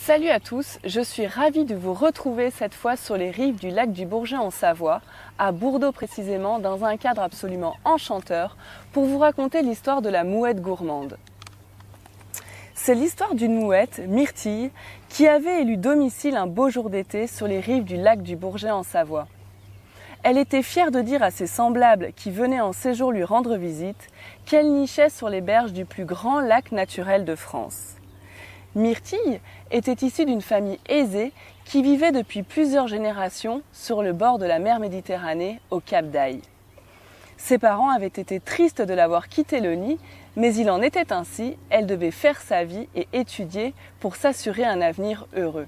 Salut à tous, je suis ravie de vous retrouver cette fois sur les rives du lac du Bourget en Savoie, à Bourdeaux précisément, dans un cadre absolument enchanteur, pour vous raconter l'histoire de la mouette gourmande. C'est l'histoire d'une mouette, Myrtille, qui avait élu domicile un beau jour d'été sur les rives du lac du Bourget en Savoie. Elle était fière de dire à ses semblables qui venaient en séjour lui rendre visite qu'elle nichait sur les berges du plus grand lac naturel de France. Myrtille était issue d'une famille aisée qui vivait depuis plusieurs générations sur le bord de la mer Méditerranée, au Cap d'Aille. Ses parents avaient été tristes de l'avoir quitté le nid, mais il en était ainsi, elle devait faire sa vie et étudier pour s'assurer un avenir heureux.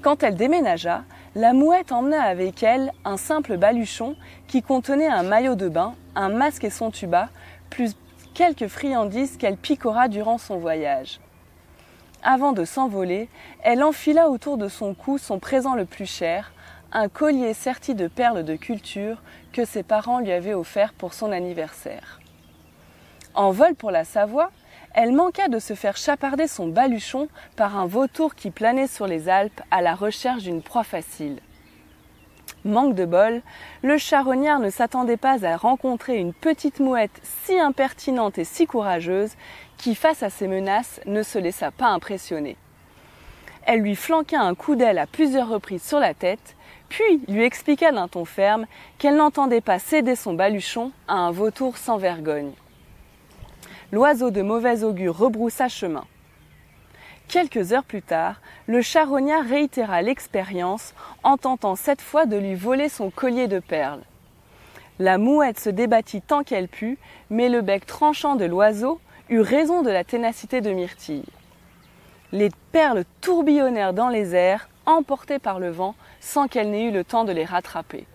Quand elle déménagea, la mouette emmena avec elle un simple baluchon qui contenait un maillot de bain, un masque et son tuba, plus quelques friandises qu'elle picora durant son voyage. Avant de s'envoler, elle enfila autour de son cou son présent le plus cher, un collier serti de perles de culture que ses parents lui avaient offert pour son anniversaire. En vol pour la Savoie, elle manqua de se faire chaparder son baluchon par un vautour qui planait sur les Alpes à la recherche d'une proie facile. Manque de bol, le charognard ne s'attendait pas à rencontrer une petite mouette si impertinente et si courageuse qui, face à ses menaces, ne se laissa pas impressionner. Elle lui flanqua un coup d'aile à plusieurs reprises sur la tête, puis lui expliqua d'un ton ferme qu'elle n'entendait pas céder son baluchon à un vautour sans vergogne. L'oiseau de mauvais augure rebroussa chemin. Quelques heures plus tard, le charognard réitéra l'expérience en tentant cette fois de lui voler son collier de perles. La mouette se débattit tant qu'elle put, mais le bec tranchant de l'oiseau eut raison de la ténacité de Myrtille. Les perles tourbillonnèrent dans les airs, emportées par le vent, sans qu'elle n'ait eu le temps de les rattraper.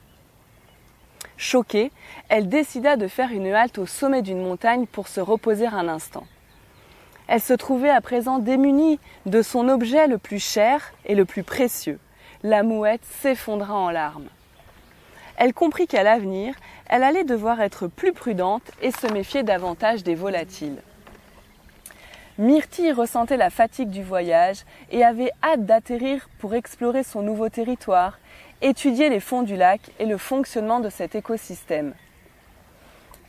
Choquée, elle décida de faire une halte au sommet d'une montagne pour se reposer un instant. Elle se trouvait à présent démunie de son objet le plus cher et le plus précieux. La mouette s'effondra en larmes. Elle comprit qu'à l'avenir, elle allait devoir être plus prudente et se méfier davantage des volatiles. Myrtille ressentait la fatigue du voyage et avait hâte d'atterrir pour explorer son nouveau territoire, étudier les fonds du lac et le fonctionnement de cet écosystème.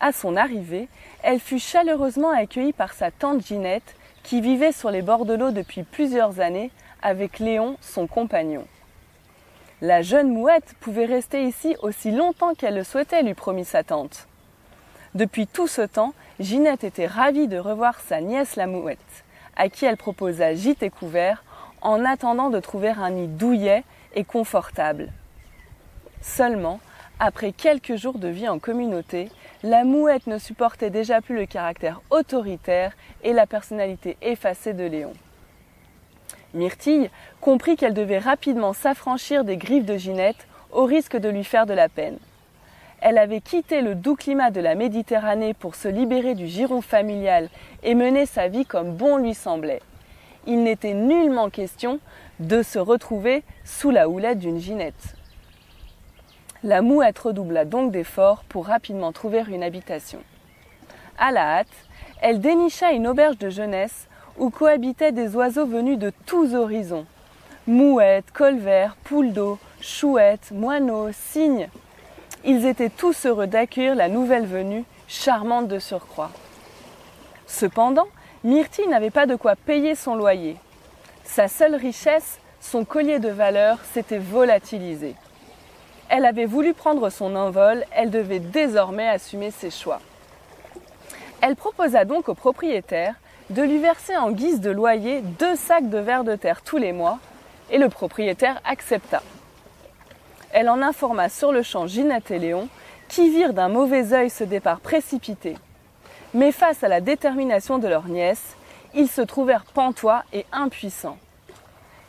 À son arrivée, elle fut chaleureusement accueillie par sa tante Ginette, qui vivait sur les bords de l'eau depuis plusieurs années avec Léon, son compagnon. La jeune mouette pouvait rester ici aussi longtemps qu'elle le souhaitait, lui promit sa tante. Depuis tout ce temps, Ginette était ravie de revoir sa nièce la mouette, à qui elle proposa gîte et couvert, en attendant de trouver un nid douillet et confortable. Seulement, après quelques jours de vie en communauté, la mouette ne supportait déjà plus le caractère autoritaire et la personnalité effacée de Léon. Myrtille comprit qu'elle devait rapidement s'affranchir des griffes de Ginette au risque de lui faire de la peine. Elle avait quitté le doux climat de la Méditerranée pour se libérer du giron familial et mener sa vie comme bon lui semblait. Il n'était nullement question de se retrouver sous la houlette d'une Ginette. La mouette redoubla donc d'efforts pour rapidement trouver une habitation. À la hâte, elle dénicha une auberge de jeunesse où cohabitaient des oiseaux venus de tous horizons. Mouettes, colverts, poules d'eau, chouettes, moineaux, cygnes. Ils étaient tous heureux d'accueillir la nouvelle venue, charmante de surcroît. Cependant, Myrtille n'avait pas de quoi payer son loyer. Sa seule richesse, son collier de valeur, s'était volatilisé. Elle avait voulu prendre son envol, elle devait désormais assumer ses choix. Elle proposa donc au propriétaire de lui verser en guise de loyer 2 sacs de vers de terre tous les mois, et le propriétaire accepta. Elle en informa sur le champ Ginette et Léon, qui virent d'un mauvais œil ce départ précipité. Mais face à la détermination de leur nièce, ils se trouvèrent pantois et impuissants.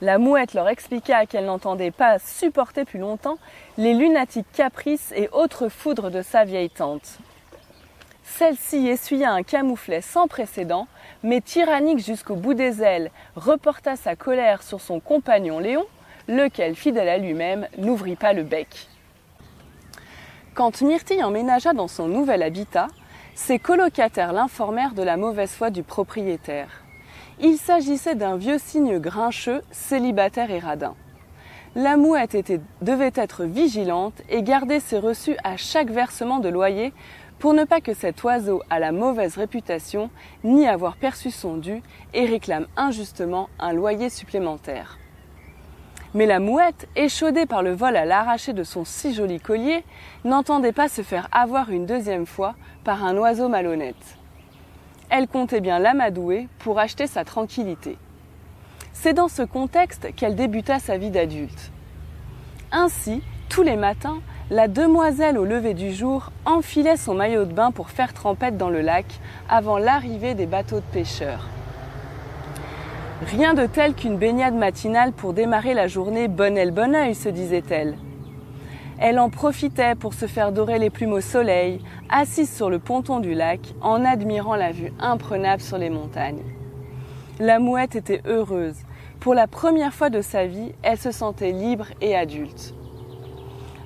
La mouette leur expliqua qu'elle n'entendait pas supporter plus longtemps les lunatiques caprices et autres foudres de sa vieille tante. Celle-ci essuya un camouflet sans précédent, mais tyrannique jusqu'au bout des ailes, reporta sa colère sur son compagnon Léon, lequel, fidèle à lui-même, n'ouvrit pas le bec. Quand Myrtille emménagea dans son nouvel habitat, ses colocataires l'informèrent de la mauvaise foi du propriétaire. Il s'agissait d'un vieux cygne grincheux, célibataire et radin. La mouette devait être vigilante et garder ses reçus à chaque versement de loyer pour ne pas que cet oiseau à la mauvaise réputation n'y avoir perçu son dû et réclame injustement un loyer supplémentaire. Mais la mouette, échaudée par le vol à l'arraché de son si joli collier, n'entendait pas se faire avoir une deuxième fois par un oiseau malhonnête. Elle comptait bien l'amadouer pour acheter sa tranquillité. C'est dans ce contexte qu'elle débuta sa vie d'adulte. Ainsi, tous les matins, la demoiselle au lever du jour enfilait son maillot de bain pour faire trempette dans le lac avant l'arrivée des bateaux de pêcheurs. Rien de tel qu'une baignade matinale pour démarrer la journée bon aile bon œil, se disait-elle. Elle en profitait pour se faire dorer les plumes au soleil, assise sur le ponton du lac, en admirant la vue imprenable sur les montagnes. La mouette était heureuse. Pour la première fois de sa vie, elle se sentait libre et adulte.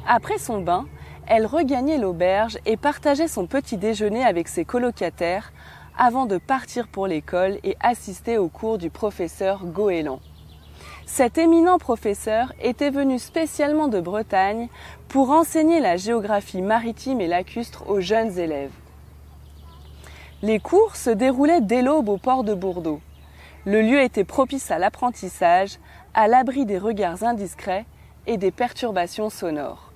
Après son bain, elle regagnait l'auberge et partageait son petit déjeuner avec ses colocataires avant de partir pour l'école et assister au cours du professeur Goéland. Cet éminent professeur était venu spécialement de Bretagne pour enseigner la géographie maritime et lacustre aux jeunes élèves. Les cours se déroulaient dès l'aube au port de Bourdeau. Le lieu était propice à l'apprentissage, à l'abri des regards indiscrets et des perturbations sonores.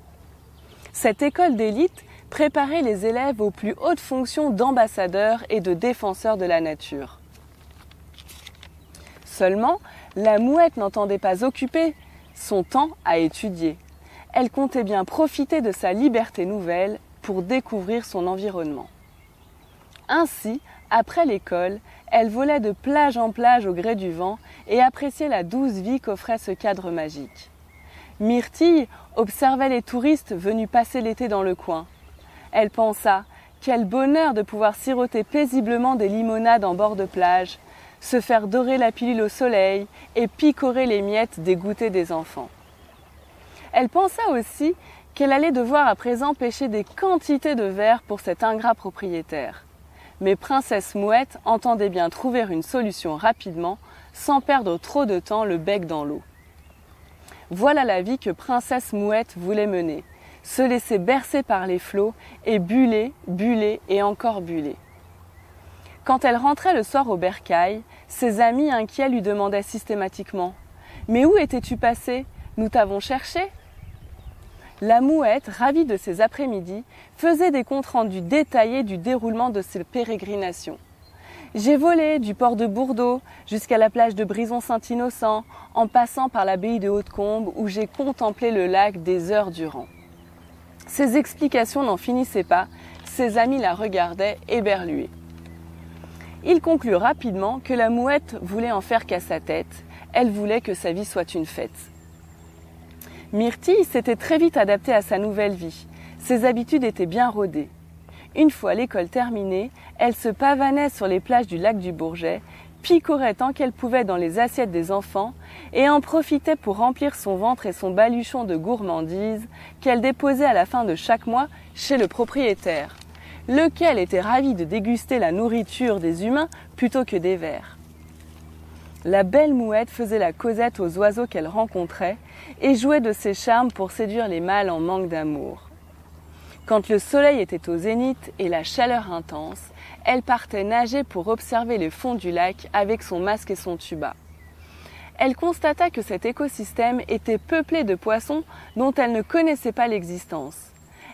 Cette école d'élite préparait les élèves aux plus hautes fonctions d'ambassadeurs et de défenseurs de la nature. Seulement, la mouette n'entendait pas occuper son temps à étudier. Elle comptait bien profiter de sa liberté nouvelle pour découvrir son environnement. Ainsi, après l'école, elle volait de plage en plage au gré du vent et appréciait la douce vie qu'offrait ce cadre magique. Myrtille observait les touristes venus passer l'été dans le coin. Elle pensa « Quel bonheur de pouvoir siroter paisiblement des limonades en bord de plage, se faire dorer la pilule au soleil et picorer les miettes des goûters des enfants. » Elle pensa aussi qu'elle allait devoir à présent pêcher des quantités de vers pour cet ingrat propriétaire. Mais Princesse Mouette entendait bien trouver une solution rapidement, sans perdre trop de temps le bec dans l'eau. Voilà la vie que Princesse Mouette voulait mener, se laisser bercer par les flots et buller, buller et encore buller. Quand elle rentrait le soir au bercail, ses amis inquiets lui demandaient systématiquement « Mais où étais-tu passé? Nous t'avons cherché ?» La mouette, ravie de ses après-midi, faisait des comptes rendus détaillés du déroulement de ses pérégrinations. J'ai volé du port de Bourdeau jusqu'à la plage de Brison-Saint-Innocent, en passant par l'abbaye de Hautecombe où j'ai contemplé le lac des heures durant. Ses explications n'en finissaient pas, ses amis la regardaient éberlués. Il conclut rapidement que la mouette voulait en faire qu'à sa tête, elle voulait que sa vie soit une fête. Myrtille s'était très vite adaptée à sa nouvelle vie. Ses habitudes étaient bien rodées. Une fois l'école terminée, elle se pavanait sur les plages du lac du Bourget, picorait tant qu'elle pouvait dans les assiettes des enfants et en profitait pour remplir son ventre et son baluchon de gourmandises qu'elle déposait à la fin de chaque mois chez le propriétaire, lequel était ravi de déguster la nourriture des humains plutôt que des vers. La belle mouette faisait la causette aux oiseaux qu'elle rencontrait et jouait de ses charmes pour séduire les mâles en manque d'amour. Quand le soleil était au zénith et la chaleur intense, elle partait nager pour observer le fond du lac avec son masque et son tuba. Elle constata que cet écosystème était peuplé de poissons dont elle ne connaissait pas l'existence.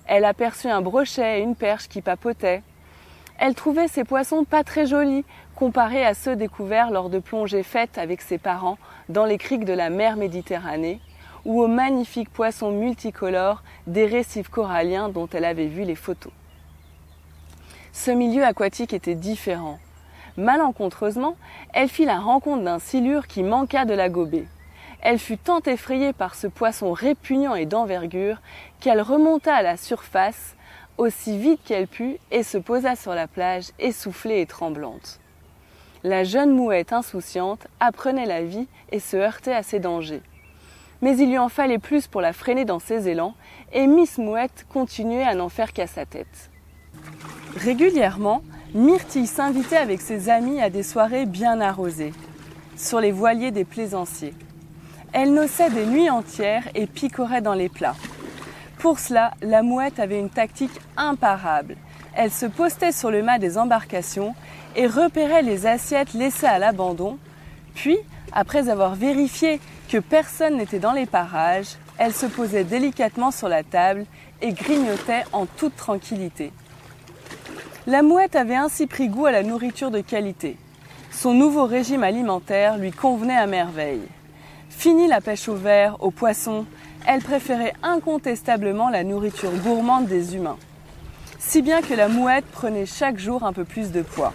Elle aperçut un brochet et une perche qui papotaient. Elle trouvait ces poissons pas très jolis, comparés à ceux découverts lors de plongées faites avec ses parents dans les criques de la mer Méditerranée ou aux magnifiques poissons multicolores des récifs coralliens dont elle avait vu les photos. Ce milieu aquatique était différent. Malencontreusement, elle fit la rencontre d'un silure qui manqua de la gober. Elle fut tant effrayée par ce poisson répugnant et d'envergure qu'elle remonta à la surface aussi vite qu'elle put et se posa sur la plage, essoufflée et tremblante. La jeune mouette insouciante apprenait la vie et se heurtait à ses dangers. Mais il lui en fallait plus pour la freiner dans ses élans et Miss Mouette continuait à n'en faire qu'à sa tête. Régulièrement, Myrtille s'invitait avec ses amis à des soirées bien arrosées. sur les voiliers des plaisanciers. Elle nocait des nuits entières et picorait dans les plats. Pour cela, la mouette avait une tactique imparable. Elle se postait sur le mât des embarcations et repérait les assiettes laissées à l'abandon. Puis, après avoir vérifié que personne n'était dans les parages, elle se posait délicatement sur la table et grignotait en toute tranquillité. La mouette avait ainsi pris goût à la nourriture de qualité. Son nouveau régime alimentaire lui convenait à merveille. Fini la pêche au ver, aux poissons, elle préférait incontestablement la nourriture gourmande des humains. Si bien que la mouette prenait chaque jour un peu plus de poids.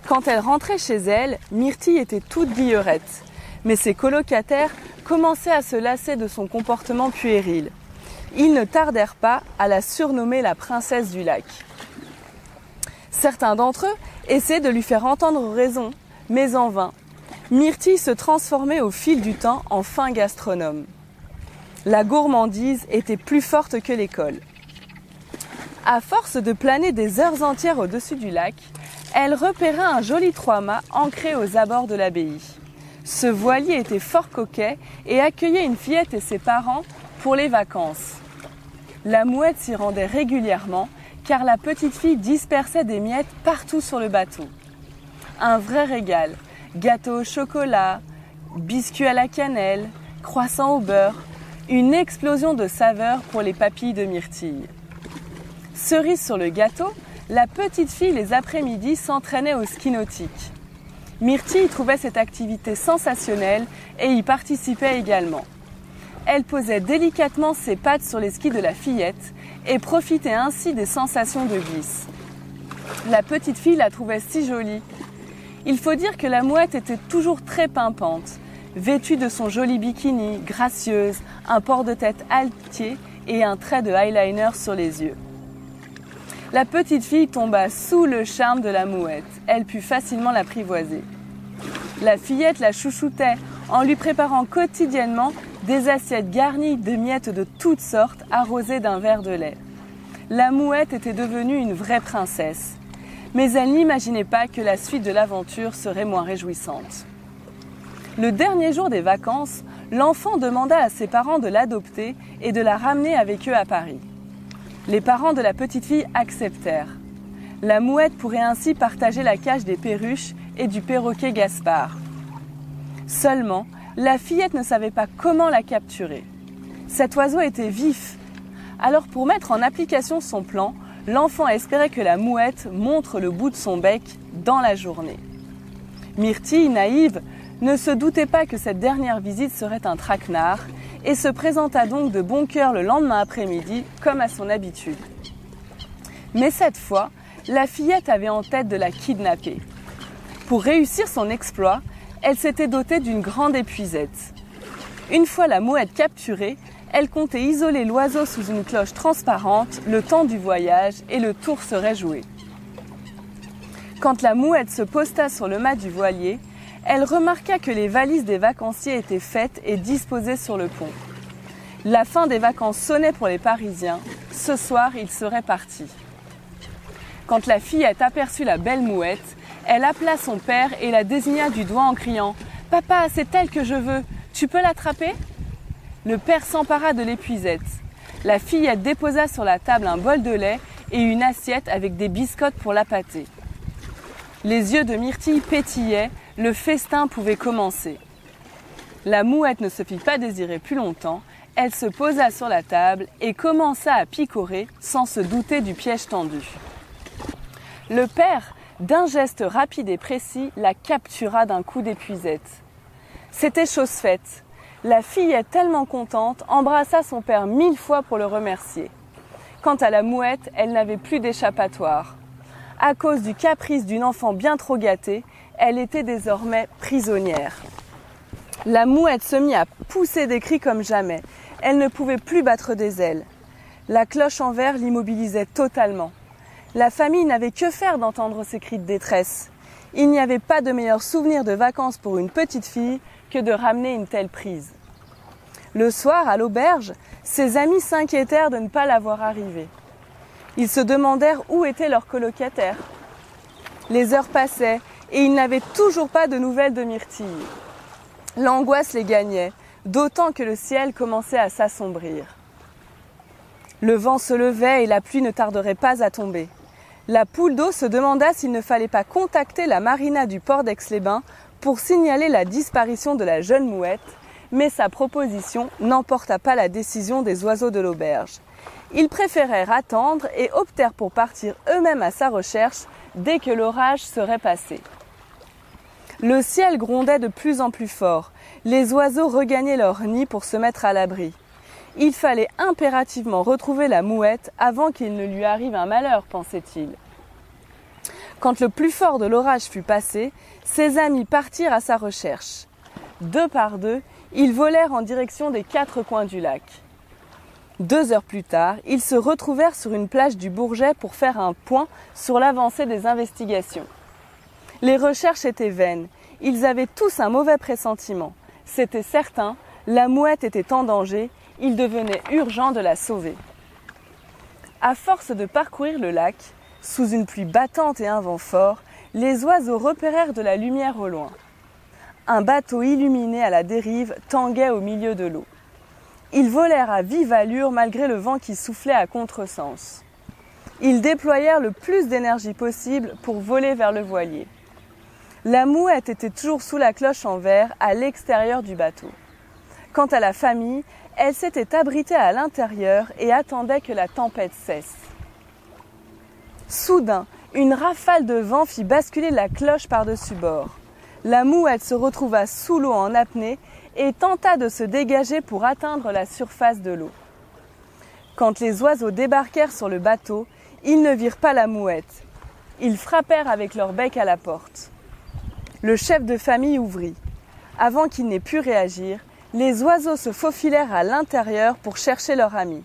Quand elle rentrait chez elle, Myrtille était toute guillerette. Mais ses colocataires commençaient à se lasser de son comportement puéril. Ils ne tardèrent pas à la surnommer la princesse du lac. Certains d'entre eux essaient de lui faire entendre raison, mais en vain. Myrtille se transformait au fil du temps en fin gastronome. La gourmandise était plus forte que l'école. À force de planer des heures entières au-dessus du lac, elle repéra un joli 3-mâts ancré aux abords de l'abbaye. Ce voilier était fort coquet et accueillait une fillette et ses parents pour les vacances. La mouette s'y rendait régulièrement car la petite fille dispersait des miettes partout sur le bateau. Un vrai régal, gâteau au chocolat, biscuits à la cannelle, croissants au beurre, une explosion de saveurs pour les papilles de Myrtille. Cerise sur le gâteau, la petite fille les après-midi s'entraînait au ski nautique. Myrtille trouvait cette activité sensationnelle et y participait également. Elle posait délicatement ses pattes sur les skis de la fillette et profitait ainsi des sensations de glisse. La petite fille la trouvait si jolie. Il faut dire que la mouette était toujours très pimpante, vêtue de son joli bikini, gracieuse, un port de tête altier et un trait de eyeliner sur les yeux. La petite fille tomba sous le charme de la mouette. Elle put facilement l'apprivoiser. La fillette la chouchoutait en lui préparant quotidiennement des assiettes garnies de miettes de toutes sortes arrosées d'un verre de lait. La mouette était devenue une vraie princesse. Mais elle n'imaginait pas que la suite de l'aventure serait moins réjouissante. Le dernier jour des vacances, l'enfant demanda à ses parents de l'adopter et de la ramener avec eux à Paris. Les parents de la petite fille acceptèrent. La mouette pourrait ainsi partager la cage des perruches et du perroquet Gaspard. Seulement, la fillette ne savait pas comment la capturer. Cet oiseau était vif. Alors pour mettre en application son plan, l'enfant espérait que la mouette montre le bout de son bec dans la journée. Myrtille, naïve, ne se doutait pas que cette dernière visite serait un traquenard et se présenta donc de bon cœur le lendemain après-midi, comme à son habitude. Mais cette fois, la fillette avait en tête de la kidnapper. Pour réussir son exploit, elle s'était dotée d'une grande épuisette. Une fois la mouette capturée, elle comptait isoler l'oiseau sous une cloche transparente le temps du voyage et le tour serait joué. Quand la mouette se posta sur le mât du voilier, elle remarqua que les valises des vacanciers étaient faites et disposées sur le pont. La fin des vacances sonnait pour les Parisiens. Ce soir, ils seraient partis. Quand la fillette aperçut la belle mouette, elle appela son père et la désigna du doigt en criant « Papa, c'est elle que je veux, tu peux l'attraper ?» Le père s'empara de l'épuisette. La fillette déposa sur la table un bol de lait et une assiette avec des biscottes pour l'appâter. Les yeux de Myrtille pétillaient, le festin pouvait commencer. La mouette ne se fit pas désirer plus longtemps, elle se posa sur la table et commença à picorer sans se douter du piège tendu. Le père, d'un geste rapide et précis, la captura d'un coup d'épuisette. C'était chose faite. La fillette, tellement contente, embrassa son père 1000 fois pour le remercier. Quant à la mouette, elle n'avait plus d'échappatoire. À cause du caprice d'une enfant bien trop gâtée, elle était désormais prisonnière. La mouette se mit à pousser des cris comme jamais. Elle ne pouvait plus battre des ailes. La cloche en verre l'immobilisait totalement. La famille n'avait que faire d'entendre ces cris de détresse. Il n'y avait pas de meilleur souvenir de vacances pour une petite fille que de ramener une telle prise. Le soir, à l'auberge, ses amis s'inquiétèrent de ne pas la voir arriver. Ils se demandèrent où étaient leurs colocataires. Les heures passaient, et ils n'avaient toujours pas de nouvelles de Myrtille. L'angoisse les gagnait, d'autant que le ciel commençait à s'assombrir. Le vent se levait et la pluie ne tarderait pas à tomber. La poule d'eau se demanda s'il ne fallait pas contacter la marina du port d'Aix-les-Bains pour signaler la disparition de la jeune mouette, mais sa proposition n'emporta pas la décision des oiseaux de l'auberge. Ils préférèrent attendre et optèrent pour partir eux-mêmes à sa recherche dès que l'orage serait passé. Le ciel grondait de plus en plus fort. Les oiseaux regagnaient leur nid pour se mettre à l'abri. Il fallait impérativement retrouver la mouette avant qu'il ne lui arrive un malheur, pensait-il. Quand le plus fort de l'orage fut passé, ses amis partirent à sa recherche. Deux par deux, ils volèrent en direction des 4 coins du lac. 2 heures plus tard, ils se retrouvèrent sur une plage du Bourget pour faire un point sur l'avancée des investigations. Les recherches étaient vaines. Ils avaient tous un mauvais pressentiment. C'était certain, la mouette était en danger. Il devenait urgent de la sauver. À force de parcourir le lac, sous une pluie battante et un vent fort, les oiseaux repérèrent de la lumière au loin. Un bateau illuminé à la dérive tanguait au milieu de l'eau. Ils volèrent à vive allure malgré le vent qui soufflait à contresens. Ils déployèrent le plus d'énergie possible pour voler vers le voilier. La mouette était toujours sous la cloche en verre à l'extérieur du bateau. Quant à la famille, elle s'était abritée à l'intérieur et attendait que la tempête cesse. Soudain, une rafale de vent fit basculer la cloche par-dessus bord. La mouette se retrouva sous l'eau en apnée et tenta de se dégager pour atteindre la surface de l'eau. Quand les oiseaux débarquèrent sur le bateau, ils ne virent pas la mouette. Ils frappèrent avec leur bec à la porte. Le chef de famille ouvrit. Avant qu'il n'ait pu réagir, les oiseaux se faufilèrent à l'intérieur pour chercher leur ami.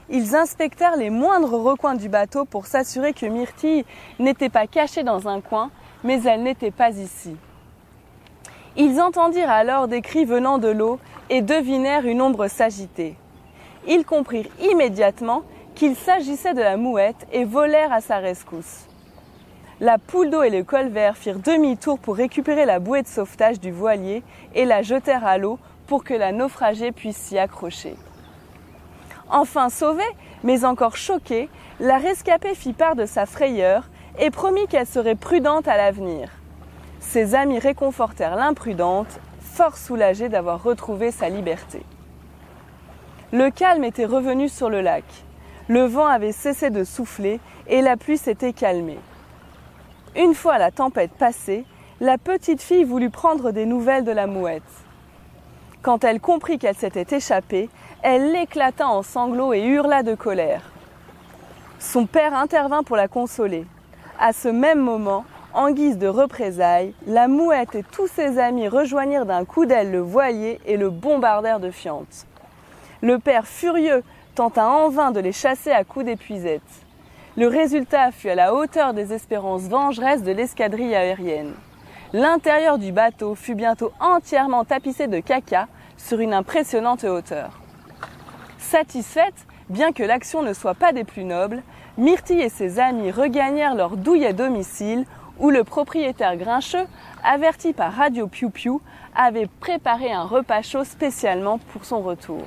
Ils inspectèrent les moindres recoins du bateau pour s'assurer que Myrtille n'était pas cachée dans un coin, mais elle n'était pas ici. Ils entendirent alors des cris venant de l'eau et devinèrent une ombre s'agiter. Ils comprirent immédiatement qu'il s'agissait de la mouette et volèrent à sa rescousse. La poule d'eau et le colvert firent demi-tour pour récupérer la bouée de sauvetage du voilier et la jetèrent à l'eau pour que la naufragée puisse s'y accrocher. Enfin sauvée, mais encore choquée, la rescapée fit part de sa frayeur et promit qu'elle serait prudente à l'avenir. Ses amis réconfortèrent l'imprudente, fort soulagée d'avoir retrouvé sa liberté. Le calme était revenu sur le lac. Le vent avait cessé de souffler et la pluie s'était calmée. Une fois la tempête passée, la petite fille voulut prendre des nouvelles de la mouette. Quand elle comprit qu'elle s'était échappée, elle éclata en sanglots et hurla de colère. Son père intervint pour la consoler. À ce même moment, en guise de représailles, la mouette et tous ses amis rejoignirent d'un coup d'aile le voilier et le bombardèrent de fientes. Le père, furieux, tenta en vain de les chasser à coups d'épuisette. Le résultat fut à la hauteur des espérances vengeresses de l'escadrille aérienne. L'intérieur du bateau fut bientôt entièrement tapissé de caca sur une impressionnante hauteur. Satisfaite, bien que l'action ne soit pas des plus nobles, Myrtille et ses amis regagnèrent leur douillet domicile où le propriétaire grincheux, averti par Radio Piou Piou, avait préparé un repas chaud spécialement pour son retour.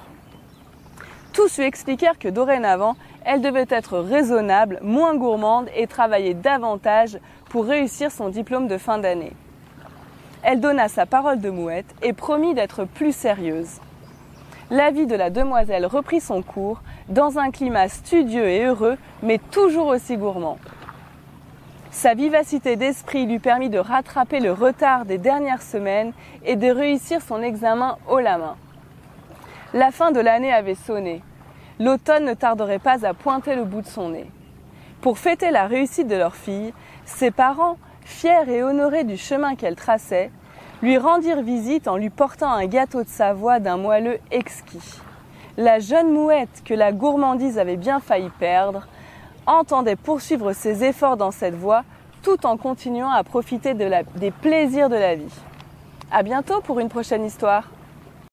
Tous lui expliquèrent que dorénavant, elle devait être raisonnable, moins gourmande et travailler davantage pour réussir son diplôme de fin d'année. Elle donna sa parole de mouette et promit d'être plus sérieuse. La vie de la demoiselle reprit son cours dans un climat studieux et heureux, mais toujours aussi gourmand. Sa vivacité d'esprit lui permit de rattraper le retard des dernières semaines et de réussir son examen haut la main. La fin de l'année avait sonné. L'automne ne tarderait pas à pointer le bout de son nez. Pour fêter la réussite de leur fille, ses parents, fiers et honorés du chemin qu'elle traçait, lui rendirent visite en lui portant un gâteau de Savoie d'un moelleux exquis. La jeune mouette, que la gourmandise avait bien failli perdre, entendait poursuivre ses efforts dans cette voie tout en continuant à profiter des plaisirs de la vie. À bientôt pour une prochaine histoire.